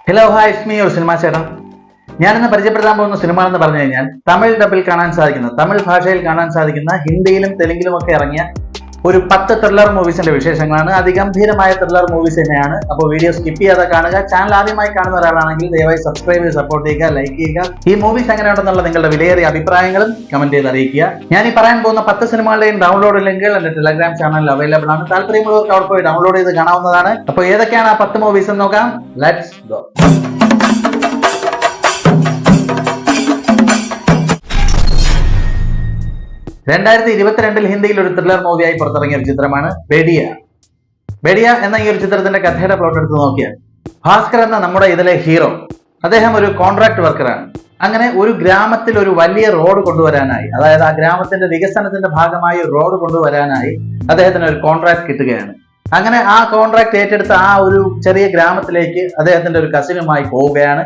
Hello hi it's me your cinema ചേട്ടൻ. ഞാനിന്ന് പരിചയപ്പെടുത്താൻ പോകുന്ന സിനിമ എന്ന് പറഞ്ഞു കഴിഞ്ഞാൽ തമിഴ് ഡബിൽ കാണാൻ സാധിക്കുന്ന, തമിഴ് ഭാഷയിൽ കാണാൻ സാധിക്കുന്ന, ഹിന്ദിയിലും തെലുങ്കിലും ഒക്കെ ഇറങ്ങിയ ഒരു 10 ത്രില്ലർ മൂവീസിന്റെ വിശേഷങ്ങളാണ്. അതിഗംഭീരമായ ത്രില്ലർ മൂവീസ് തന്നെയാണ്. അപ്പോൾ വീഡിയോ സ്കിപ്പ് ചെയ്യാതെ കാണുക. ചാനൽ ആദ്യമായി കാണുന്ന ഒരാളാണെങ്കിൽ ദയവായി സബ്സ്ക്രൈബ് ചെയ്ത് സപ്പോർട്ട് ചെയ്യുക, ലൈക്ക് ചെയ്യുക. ഈ മൂവീസ് എങ്ങനെയുണ്ടെന്നുള്ള നിങ്ങളുടെ വിലയേറിയ അഭിപ്രായങ്ങളും കമന്റ് ചെയ്ത് അറിയിക്കുക. ഞാൻ ഈ പറയാൻ പോകുന്ന 10 സിനിമകളുടെയും ഡൗൺലോഡ് ലിങ്കുകൾ എന്റെ ടെലഗ്രാം ചാനലിൽ അവൈലബിൾ ആണ്. താല്പര്യമുള്ളവർക്ക് അവിടെ പോയി ഡൗൺലോഡ് ചെയ്ത് കാണാവുന്നതാണ്. അപ്പോൾ ഏതൊക്കെയാണ് ആ 10 മൂവീസ് എന്ന് നോക്കാം. Let's go. 2022 ഹിന്ദിയിൽ ഒരു ത്രില്ലർ മൂവിയായി പുറത്തിറങ്ങിയ ഒരു ചിത്രമാണ് ബെഡിയ. ബെഡിയ എന്ന ഈ ഒരു ചിത്രത്തിന്റെ കഥയുടെ പ്ലോട്ട് എടുത്ത് നോക്കിയാൽ, ഭാസ്കർ എന്ന നമ്മുടെ ഇതിലെ ഹീറോ, അദ്ദേഹം ഒരു കോൺട്രാക്ട് വർക്കറാണ്. അങ്ങനെ ഒരു ഗ്രാമത്തിൽ ഒരു വലിയ റോഡ് കൊണ്ടുവരാനായി, അതായത് ആ ഗ്രാമത്തിന്റെ വികസനത്തിന്റെ ഭാഗമായി റോഡ് കൊണ്ടുവരാനായി അദ്ദേഹത്തിന് ഒരു കോൺട്രാക്ട് കിട്ടുകയാണ്. അങ്ങനെ ആ കോൺട്രാക്ട് ഏറ്റെടുത്ത ആ ഒരു ചെറിയ ഗ്രാമത്തിലേക്ക് അദ്ദേഹത്തിന്റെ ഒരു കസിനുമായി പോവുകയാണ്.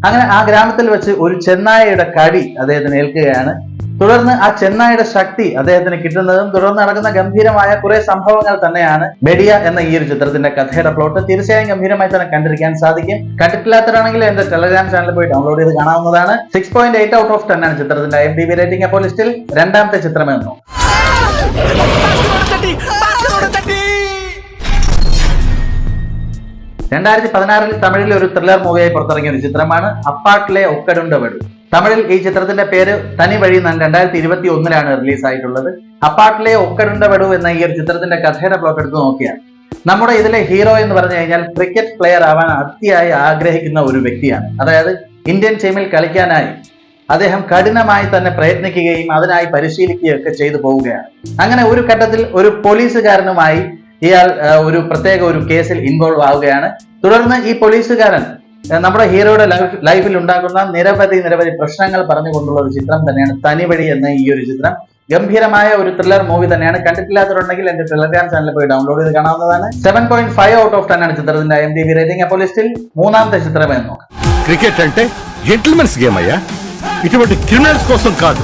അങ്ങനെ ആ ഗ്രാമത്തിൽ വെച്ച് ഒരു ചെന്നായയുടെ കടി അദ്ദേഹത്തിന് ഏൽക്കുകയാണ്. തുടർന്ന് ആ ചെന്നായുടെ ശക്തി അദ്ദേഹത്തിന് കിട്ടുന്നതും തുടർന്ന് നടക്കുന്ന ഗംഭീരമായ കുറെ സംഭവങ്ങൾ തന്നെയാണ് ബെഡിയ എന്ന ഈ ഒരു ചിത്രത്തിന്റെ കഥയുടെ പ്ലോട്ട്. തീർച്ചയായും ഗംഭീരമായി തന്നെ കണ്ടിരിക്കാൻ സാധിക്കും. കണ്ടിട്ടില്ലാത്തവരാണെങ്കിൽ എന്റെ ടെലഗ്രാം ചാനലിൽ പോയി ഡൗൺലോഡ് ചെയ്ത് കാണാവുന്നതാണ്. 6.8 ഔട്ട് ഓഫ് 10 ആണ് ചിത്രത്തിന്റെ IMDb റേറ്റിംഗ്. അപ്പോൾ ലിസ്റ്റിൽ രണ്ടാമത്തെ ചിത്രമെന്നു. 2016 തമിഴിൽ ഒരു ത്രില്ലർ മൂവിയായി പുറത്തിറങ്ങിയ ഒരു ചിത്രമാണ് അപ്പാട്ടിലെ ഒക്കടുണ്ടവെടു. തമിഴിൽ ഈ ചിത്രത്തിന്റെ പേര് തനി വഴി 2021 റിലീസ് ആയിട്ടുള്ളത്. അപ്പാട്ടിലെ ഒക്കടുണ്ടവെടു എന്ന ഈ ഒരു ചിത്രത്തിന്റെ കഥയുടെ പ്ലോട്ട് എടുത്ത് നോക്കിയാൽ, നമ്മുടെ ഇതിലെ ഹീറോ എന്ന് പറഞ്ഞു കഴിഞ്ഞാൽ ക്രിക്കറ്റ് പ്ലെയർ ആവാൻ അതിയായി ആഗ്രഹിക്കുന്ന ഒരു വ്യക്തിയാണ്. അതായത് ഇന്ത്യൻ ടീമിൽ കളിക്കാനായി അദ്ദേഹം കഠിനമായി തന്നെ പ്രയത്നിക്കുകയും അതിനായി പരിശീലിക്കുകയും ഒക്കെ ചെയ്തു പോവുകയാണ്. അങ്ങനെ ഒരു ഘട്ടത്തിൽ ഒരു പോലീസുകാരനുമായി ഇയാൾ ഒരു പ്രത്യേക ഒരു കേസിൽ ഇൻവോൾവ് ആവുകയാണ്. തുടർന്ന് ഈ പോലീസുകാരൻ നമ്മുടെ ഹീറോയുടെ ലൈഫിൽ ഉണ്ടാക്കുന്ന നിരവധി പ്രശ്നങ്ങൾ പറഞ്ഞുകൊണ്ടുള്ള ഒരു ചിത്രം തന്നെയാണ് തനിവഴി എന്ന ഈ ഒരു ചിത്രം. ഗംഭീരമായ ഒരു ത്രില്ലർ മൂവി തന്നെയാണ്. കണ്ടിട്ടില്ലാത്തവരുണ്ടെങ്കിൽ എന്റെ ടെലഗ്രാം ചാനലിൽ പോയി ഡൗൺലോഡ് ചെയ്ത് കാണാവുന്നതാണ്. 7.5 ഔട്ട് ഓഫ് 10 ആണ് ചിത്രത്തിന്റെ IMDb റേറ്റിംഗ്. അപ്പോൾ ലിസ്റ്റിൽ മൂന്നാമത്തെ ചിത്രം എന്ന് നോക്കാം. క్రికెట్ అంటే జెంటిల్మెన్స్ గేమ్ అయ్యా, ఇటువంటి క్రిమినల్స్ కోసం కాదు.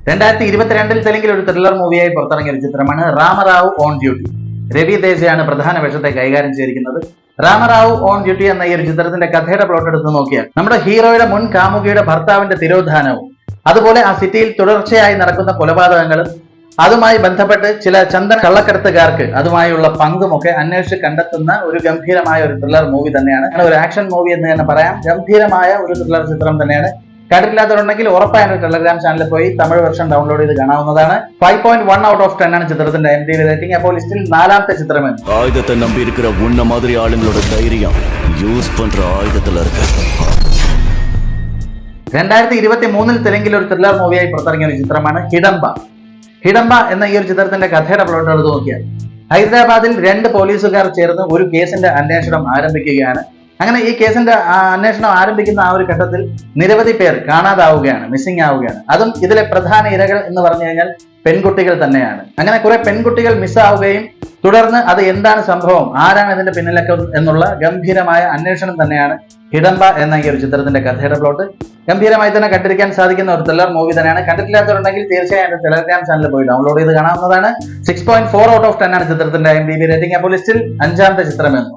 2022 തെലുങ്കിൽ ഒരു ത്രില്ലർ മൂവിയായി പുറത്തിറങ്ങിയ ഒരു ചിത്രമാണ് രാമറാവു ഓൺ ഡ്യൂട്ടി. രവി തേജയാണ് പ്രധാന വേഷത്തെ കൈകാര്യം ചെയ്തിരിക്കുന്നത്. രാമറാവു ഓൺ ഡ്യൂട്ടി എന്ന ഈ ഒരു ചിത്രത്തിന്റെ കഥയുടെ പ്ലോട്ട് എടുത്ത് നോക്കിയാൽ, നമ്മുടെ ഹീറോയുടെ മുൻ കാമുകിയുടെ ഭർത്താവിന്റെ തിരോധാനവും അതുപോലെ ആ സിറ്റിയിൽ തുടർച്ചയായി നടക്കുന്ന കൊലപാതകങ്ങളും അതുമായി ബന്ധപ്പെട്ട് ചില ചന്ദന കള്ളക്കടത്തുകാർക്ക് അതുമായുള്ള പങ്കുമൊക്കെ അന്വേഷിച്ച് കണ്ടെത്തുന്ന ഒരു ഗംഭീരമായ ഒരു ത്രില്ലർ മൂവി തന്നെയാണ്. ഒരു ആക്ഷൻ മൂവി എന്ന് തന്നെ പറയാം. ഗംഭീരമായ ഒരു ത്രില്ലർ ചിത്രം തന്നെയാണ്. കണ്ടിട്ടില്ലാത്തവരുണ്ടെങ്കിൽ ഉറപ്പായും ടെലഗ്രാം ചാനലിൽ പോയി തമിഴ് വെർഷൻ ഡൗൺലോഡ് ചെയ്ത് കാണാവുന്നതാണ്. 5.1 ഔട്ട് ഓഫ് 10 ആണ് ചിത്രത്തിന്റെ IMDb റേറ്റിംഗ്. അപ്പോൾ ലിസ്റ്റിൽ നാലാമത്തെ ചിത്രമെന്ന്. ஆயுதத்தை நம்பி இருக்கிற உன்ன மாதிரி ஆளுங்களோட தைரியம் யூஸ் பண்ற ஆயுதத்துல இருக்கு. 2023 തെലുങ്കിൽ ഒരു ത്രില്ലർ മൂവിയായി പുറത്തിറങ്ങിയ ഒരു ചിത്രമാണ് ഹിഡംബ. ഹിഡംബ എന്ന ഈ ഒരു ചിത്രത്തിന്റെ കഥയുടെ പ്ലോട്ട് എടുത്ത് നോക്കിയാൽ, ഹൈദരാബാദിൽ 2 പോലീസുകാർ ചേർന്ന് ഒരു കേസിന്റെ അന്വേഷണം ആരംഭിക്കുകയാണ്. അങ്ങനെ ഈ കേസിന്റെ അന്വേഷണം ആരംഭിക്കുന്ന ആ ഒരു ഘട്ടത്തിൽ നിരവധി പേർ കാണാതാവുകയാണ്, മിസ്സിംഗ് ആവുകയാണ്. അതും ഇതിലെ പ്രധാന ഇരകൾ എന്ന് പറഞ്ഞു കഴിഞ്ഞാൽ പെൺകുട്ടികൾ തന്നെയാണ്. അങ്ങനെ കുറെ പെൺകുട്ടികൾ മിസ്സാവുകയും തുടർന്ന് അത് എന്താണ് സംഭവം, ആരാണ് ഇതിന്റെ പിന്നിലൊക്കെ എന്നുള്ള ഗംഭീരമായ അന്വേഷണം തന്നെയാണ് ഹിഡംബ എന്ന ഈ ഒരു ചിത്രത്തിന്റെ കഥയുടെ പ്ലോട്ട്. ഗംഭീരമായി തന്നെ കണ്ടിരിക്കാൻ സാധിക്കുന്ന ഒരു ത്രില്ലർ മൂവി തന്നെയാണ്. കണ്ടിട്ടില്ലാത്തവരുണ്ടെങ്കിൽ തീർച്ചയായും ടെലഗ്രാം ചാനലിൽ പോയി ഡൗൺലോഡ് ചെയ്ത് കാണാവുന്നതാണ്. 6.4 ഔട്ട് ഓഫ് 10 ആണ് ചിത്രത്തിന്റെ IMDb റേറ്റിംഗ്. അപ്പോൾ ലിസ്റ്റിൽ അഞ്ചാമത്തെ ചിത്രമെന്നു.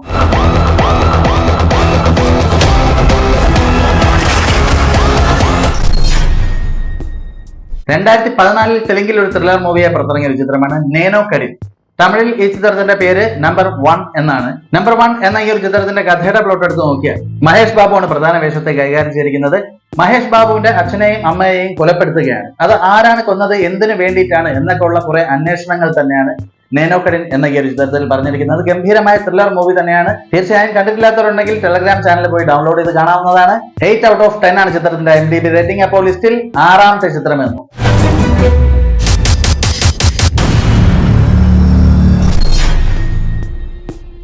2014 തെലുങ്കിൽ ഒരു ത്രില്ലർ മൂവിയായി പുറത്തിറങ്ങിയ ഒരു ചിത്രമാണ് നേനോ കടിൽ. തമിഴിൽ ഈ ചിത്രത്തിന്റെ പേര് നമ്പർ 1 എന്നാണ്. നമ്പർ 1 എന്ന ഈ ഒരു ചിത്രത്തിന്റെ കഥയുടെ പ്ലോട്ട് എടുത്ത് നോക്കിയാൽ, മഹേഷ് ബാബുവാണ് പ്രധാന വേഷത്തെ കൈകാര്യം ചെയ്തിരിക്കുന്നത്. മഹേഷ് ബാബുവിന്റെ അച്ഛനെയും അമ്മയെയും കൊലപ്പെടുത്തുകയാണ്. അത് ആരാണ് കൊന്നത്, എന്തിനു വേണ്ടിയിട്ടാണ് എന്നൊക്കെ ഉള്ള കുറെ അന്വേഷണങ്ങൾ തന്നെയാണ് നേനോക്കടിൻ എന്ന ഈ ഒരു ചിത്രത്തിൽ പറഞ്ഞിരിക്കുന്നത്. ഗംഭീരമായ ത്രില്ലർ മൂവി തന്നെയാണ്. തീർച്ചയായും കണ്ടിട്ടില്ലാത്തവരുണ്ടെങ്കിൽ ടെലഗ്രാം ചാനലിൽ പോയി ഡൗൺലോഡ് ചെയ്ത് കാണാവുന്നതാണ്. 8 ഔട്ട് ഓഫ് 10 ആണ് ചിത്രത്തിന്റെ IMDb റേറ്റിംഗ്. അപ്പോൾ ലിസ്റ്റിൽ ആറാമത്തെ ചിത്രമെന്നു.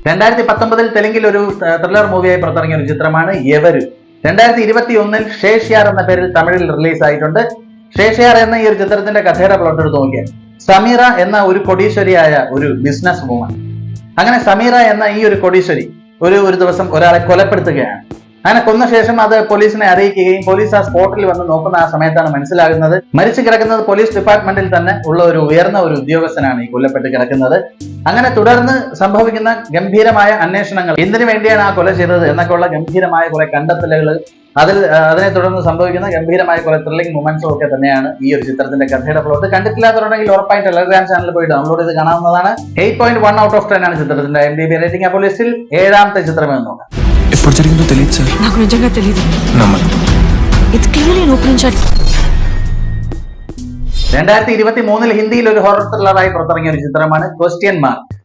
2019 തെലുങ്കിൽ ഒരു ത്രില്ലർ മൂവിയായി പുറത്തിറങ്ങിയ ഒരു ചിത്രമാണ് യവരു. 2021 ഷേഷ്യാർ എന്ന പേരിൽ തമിഴിൽ റിലീസ് ആയിട്ടുണ്ട്. ഷേഷ്യാർ എന്ന ഈ ഒരു ചിത്രത്തിന്റെ കഥയുടെ പ്ലോട്ട് എടുത്ത് നോക്കിയാൽ, സമീറ എന്ന ഒരു കൊടീശ്വരിയായ ഒരു ബിസിനസ് വുമൺ. അങ്ങനെ സമീറ എന്ന ഈ ഒരു കൊടീശ്വരി ഒരു ദിവസം ഒരാളെ കൊലപ്പെടുത്തുകയാണ്. അങ്ങനെ കൊന്ന ശേഷം അത് പോലീസിനെ അറിയിക്കുകയും പോലീസ് ആ സ്പോട്ടിൽ വന്ന് നോക്കുന്ന ആ സമയത്താണ് മനസ്സിലാകുന്നത് മരിച്ചു കിടക്കുന്നത് പോലീസ് ഡിപ്പാർട്ട്മെന്റിൽ തന്നെ ഉള്ള ഒരു ഉയർന്ന ഒരു ഉദ്യോഗസ്ഥനാണ് ഈ കൊല്ലപ്പെട്ട് കിടക്കുന്നത്. അങ്ങനെ തുടർന്ന് സംഭവിക്കുന്ന ഗംഭീരമായ അന്വേഷണങ്ങൾ, എന്തിനു വേണ്ടിയാണ് ആ കൊല ചെയ്തത് എന്നൊക്കെയുള്ള ഗംഭീരമായ കുറെ കണ്ടെത്തലുകൾ, അതിനെ തുടർന്ന് സംഭവിക്കുന്ന ഗംഭീരമായ കുറെ ത്രില്ലിംഗ് മൊമെന്റ്സും ഒക്കെ തന്നെയാണ് ഈ ഒരു ചിത്രത്തിന്റെ കഥയുടെ പ്ലോട്ട്. കണ്ടിട്ടില്ലാത്തവരുണ്ടെങ്കിൽ ഉറപ്പായി ടെലഗ്രാം ചാനലിൽ പോയി ഡൗൺലോഡ് ചെയ്ത് കാണാവുന്നതാണ്. 8.1 ഔട്ട് ഓഫ് 10 ആണ് ചിത്രത്തിന്റെ IMDb റേറ്റിംഗ്. അപ്പോൾ ലിസ്റ്റിൽ 7ാമത്തെ ചിത്രമെന്ന് നോക്കാം. ఎప్పుడు జరిగిందో తెలియదు సార్. నాకు నిజంగా తెలియదు. నమ్మను. It's clearly an open shot. 2023 ഹിന്ദിയിൽ ഒരു ഹൊറർ ത്രില്ലറായി പുറത്തിറങ്ങിയ ഒരു ചിത്രമാണ് ക്വസ്റ്റ്യൻ മാർക്ക്.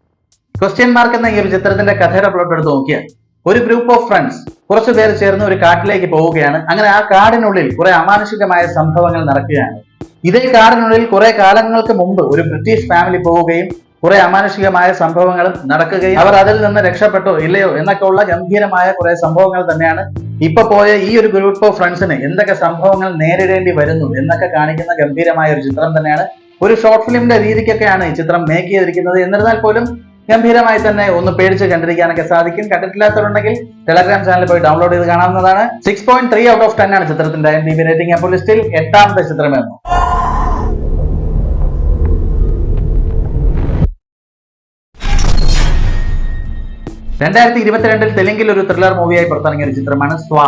ക്വസ്റ്റ്യൻ മാർക്ക് എന്ന ഈ ഒരു ചിത്രത്തിന്റെ കഥയുടെ പ്ലോട്ട് എടുത്ത് നോക്കിയാൽ ഒരു ഗ്രൂപ്പ് ഓഫ് ഫ്രണ്ട്സ് കുറച്ചു പേർ ചേർന്ന് ഒരു കാട്ടിലേക്ക് പോവുകയാണ്. അങ്ങനെ ആ കാടിനുള്ളിൽ കുറെ അമാനുഷികമായ സംഭവങ്ങൾ നടക്കുകയാണ്. ഇതേ കാടിനുള്ളിൽ കുറെ കാലങ്ങൾക്ക് മുമ്പ് ഒരു ബ്രിട്ടീഷ് ഫാമിലി പോവുകയും കുറെ അമാനുഷികമായ സംഭവങ്ങളും നടക്കുകയും അവർ അതിൽ നിന്ന് രക്ഷപ്പെട്ടോ ഇല്ലയോ എന്നൊക്കെ ഉള്ള ഗംഭീരമായ കുറെ സംഭവങ്ങൾ തന്നെയാണ് ഇപ്പൊ പോയ ഈ ഒരു ഗ്രൂപ്പ് ഓഫ് ഫ്രണ്ട്സിന് എന്തൊക്കെ സംഭവങ്ങൾ നേരിടേണ്ടി വരുന്നു എന്നൊക്കെ കാണിക്കുന്ന ഗംഭീരമായ ഒരു ചിത്രം തന്നെയാണ്. ഒരു ഷോർട്ട് ഫിലിമിന്റെ രീതിക്കൊക്കെയാണ് ഈ ചിത്രം മേക്ക് ചെയ്തിരിക്കുന്നത്. എന്നിരുന്നാൽ പോലും ഗംഭീരമായി തന്നെ ഒന്ന് പേടിച്ച് കണ്ടിരിക്കാനൊക്കെ സാധിക്കും. കണ്ടിട്ടില്ലാത്തവരുണ്ടെങ്കിൽ ടെലഗ്രാം ചാനലിൽ പോയി ഡൗൺലോഡ് ചെയ്ത് കാണാവുന്നതാണ്. 6.3 ഔട്ട് ഓഫ് 10 ആണ് ചിത്രത്തിന്റെ IMDb റേറ്റിംഗ്. അപ്പോൾ ലിസ്റ്റിൽ 8ാമത്തെ ചിത്രമെന്നു. (2022) തെലുങ്കിൽ ഒരു ത്രില്ലർ മൂവിയായി പുറത്തിറങ്ങിയ ഒരു ചിത്രമാണ് സ്വാ.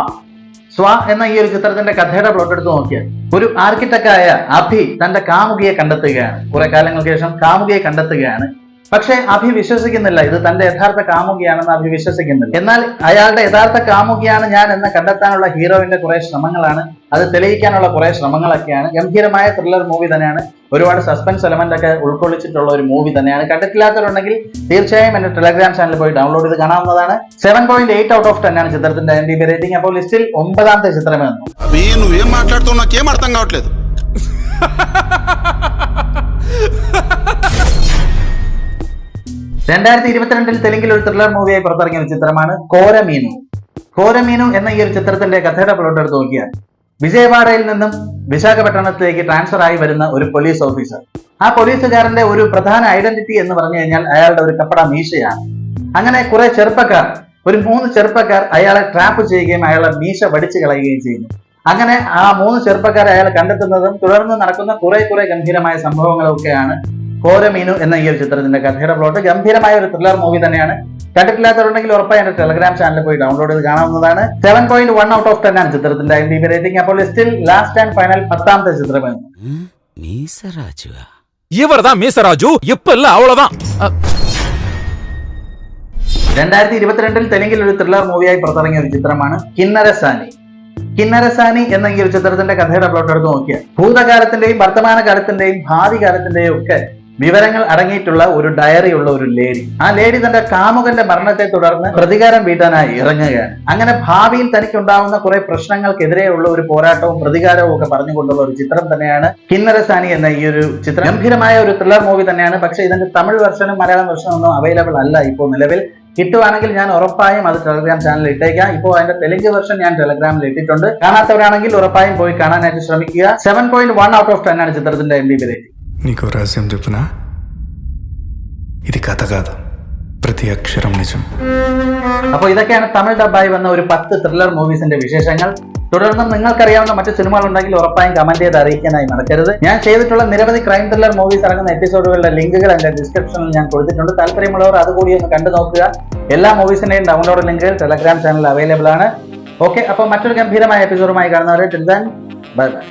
സ്വാ എന്ന ഈ ഒരു ചിത്രത്തിന്റെ കഥയുടെ പ്ലോട്ട് എടുത്ത് നോക്കിയാൽ ഒരു ആർക്കിടെക്റ്റായ അഭി തന്റെ കാമുകിയെ കണ്ടെത്തുകയാണ്. കുറെ കാലങ്ങൾക്ക് ശേഷം കാമുകിയെ കണ്ടെത്തുകയാണ്. പക്ഷെ അഭി വിശ്വസിക്കുന്നില്ല, ഇത് തന്റെ യഥാർത്ഥ കാമുകിയാണെന്ന് അഭി വിശ്വസിക്കുന്നില്ല. എന്നാൽ അയാളുടെ യഥാർത്ഥ കാമുകിയാണ് ഞാൻ എന്ന് കണ്ടെത്താനുള്ള ഹീറോയിന്റെ കുറെ ശ്രമങ്ങളാണ്, അത് തെളിയിക്കാനുള്ള കുറെ ശ്രമങ്ങളൊക്കെയാണ്. ഗംഭീരമായ ത്രില്ലർ മൂവി തന്നെയാണ്. ഒരുപാട് സസ്പെൻസ് എലമെന്റ് ഒക്കെ ഉൾക്കൊള്ളിച്ചിട്ടുള്ള ഒരു മൂവി തന്നെയാണ്. കണ്ടിട്ടില്ലാത്തവരുണ്ടെങ്കിൽ തീർച്ചയായും എന്റെ ടെലഗ്രാം ചാനലിൽ പോയി ഡൗൺലോഡ് ചെയ്ത് കാണാവുന്നതാണ്. 7.8 ഔട്ട് ഓഫ് 10 ആണ് ചിത്രത്തിന്റെ IMDb റേറ്റിംഗ്. അപ്പോൾ ലിസ്റ്റിൽ 9ാമത്തെ ചിത്രമെന്നു. నువ్వేం మాట్లాడుతున్నావు నాకేం అర్థం కావట్లేదు. 2022 തെലുങ്കിൽ ഒരു ത്രില്ലർ മൂവിയായി പുറത്തിറങ്ങിയ ഒരു ചിത്രമാണ് കോരമീനു. കോരമീനു എന്ന ഈ ഒരു ചിത്രത്തിന്റെ കഥയുടെ പ്ലോട്ട് എടുത്ത് നോക്കിയാൽ വിജയവാഡയിൽ നിന്നും വിശാഖപട്ടണത്തിലേക്ക് ട്രാൻസ്ഫർ ആയി വരുന്ന ഒരു പോലീസ് ഓഫീസർ. ആ പോലീസുകാരന്റെ ഒരു പ്രധാന ഐഡന്റിറ്റി എന്ന് പറഞ്ഞു കഴിഞ്ഞാൽ അയാളുടെ ഒരു കപ്പട മീശയാണ്. അങ്ങനെ കുറെ ചെറുപ്പക്കാർ, ഒരു 3 ചെറുപ്പക്കാർ അയാളെ ട്രാപ്പ് ചെയ്യുകയും അയാളെ മീശ വടിച്ചു കളയുകയും ചെയ്യുന്നു. അങ്ങനെ ആ 3 ചെറുപ്പക്കാരെ അയാൾ കണ്ടെത്തുന്നതും തുടർന്ന് നടക്കുന്ന കുറെ ഗംഭീരമായ സംഭവങ്ങളൊക്കെയാണ് കോരമീനു എന്ന ഈ ഒരു ചിത്രത്തിന്റെ കഥയുടെ പ്ലോട്ട്. ഗംഭീരമായ ഒരു ത്രില്ലർ മൂവി തന്നെയാണ്. കണ്ടിട്ടില്ലാത്തവരുണ്ടെങ്കിൽ ഉറപ്പായി എന്റെ ടെലഗ്രാം ചാനലിൽ പോയി ഡൗൺലോഡ് ചെയ്ത് കാണാവുന്നതാണ്. 7.1 ഔട്ട് ഓഫ് 10 ആണ് ചിത്രത്തിന്റെ IMDb റേറ്റിംഗ്. അപ്പോൾ ലിസ്റ്റിൽ ലാസ്റ്റ് ആൻഡ് ഫൈനൽ 10ാമത്തെ ചിത്രമാണ്. இவர்தான் மீசராஜு, இப்ப இல்ல அவ்வளவுதான். 2022 തെലുങ്കിൽ ഒരു ത്രില്ലർ മൂവിയായി പുറത്തിറങ്ങിയ ഒരു ചിത്രമാണ് കിന്നരസാനി. കിന്നരസാനി എന്ന ഈ ഒരു ചിത്രത്തിന്റെ കഥയുടെ പ്ലോട്ട് എടുത്ത് നോക്കിയാൽ ഭൂതകാലത്തിന്റെയും വർത്തമാനകാലത്തിന്റെയും ഭാവി കാലത്തിന്റെയും ഒക്കെ വിവരങ്ങൾ അടങ്ങിയിട്ടുള്ള ഒരു ഡയറി ഉള്ള ഒരു ലേഡി. ആ ലേഡി തന്റെ കാമുകന്റെ മരണത്തെ തുടർന്ന് പ്രതികാരം വീട്ടാനായി ഇറങ്ങുകയാണ്. അങ്ങനെ ഭാവിയിൽ തനിക്കുണ്ടാവുന്ന കുറെ പ്രശ്നങ്ങൾക്കെതിരെയുള്ള ഒരു പോരാട്ടവും പ്രതികാരവും ഒക്കെ പറഞ്ഞുകൊണ്ടുള്ള ഒരു ചിത്രം തന്നെയാണ് കിന്നരസാനി എന്ന ഈ ഒരു ചിത്രം. ഗംഭീരമായ ഒരു ത്രില്ലർ മൂവി തന്നെയാണ്. പക്ഷേ ഇതിന്റെ തമിഴ് വെർഷനും മലയാളം വെർഷനും ഒന്നും അവൈലബിൾ അല്ല ഇപ്പോൾ നിലവിൽ. കിട്ടുവാണെങ്കിൽ ഞാൻ ഉറപ്പായും അത് ടെലഗ്രാം ചാനലിൽ ഇട്ടേക്കാം. ഇപ്പോൾ അതിന്റെ തെലുങ്ക് വെർഷൻ ഞാൻ ടെലഗ്രാമിൽ ഇട്ടിട്ടുണ്ട്. കാണാത്തവരാണെങ്കിൽ ഉറപ്പായും പോയി കാണാനായിട്ട് ശ്രമിക്കുക. 7.1 ഔട്ട് ഓഫ് 10 ആണ് ചിത്രത്തിന്റെ IMDb റേറ്റിംഗ്. నీకు రహస్యం చెప్పునా, ఇది కథ కాదు, ప్రతి అక్షరం నిజం. അപ്പോൾ ഇതൊക്കെയാണ് തമിഴ് ഡബ്ബായി വന്ന ഒരു 10 ത്രില്ലർ മൂവീസിന്റെ വിശേഷങ്ങൾ. തുടർന്നും നിങ്ങൾക്കറിയാവുന്ന മറ്റു സിനിമകൾ ഉണ്ടെങ്കിൽ ഉറപ്പായും കമന്റ് ചെയ്ത് അറിയിക്കാനായി മറക്കരുത്. ഞാൻ ചെയ്തിട്ടുള്ള നിരവധി ക്രൈം ത്രില്ലർ മൂവീസ് ഇറങ്ങുന്ന എപ്പിസോഡുകളുടെ ലിങ്കുകൾ എന്റെ ഡിസ്ക്രിപ്ഷനിൽ ഞാൻ കൊടുത്തിട്ടുണ്ട്. താല്പര്യമുള്ളവർ അതുകൂടി ഒന്ന് കണ്ടു നോക്കുക. എല്ലാ മൂവീസിന്റെയും ഡൗൺലോഡ് ലിങ്കുകൾ ടെലഗ്രാം ചാനലിൽ അവൈലബിൾ ആണ്. ഓക്കെ, അപ്പോൾ മറ്റൊരു ഗംഭീരമായ എപ്പിസോഡുമായി കാണുന്നവരെ ബൈ ബൈ.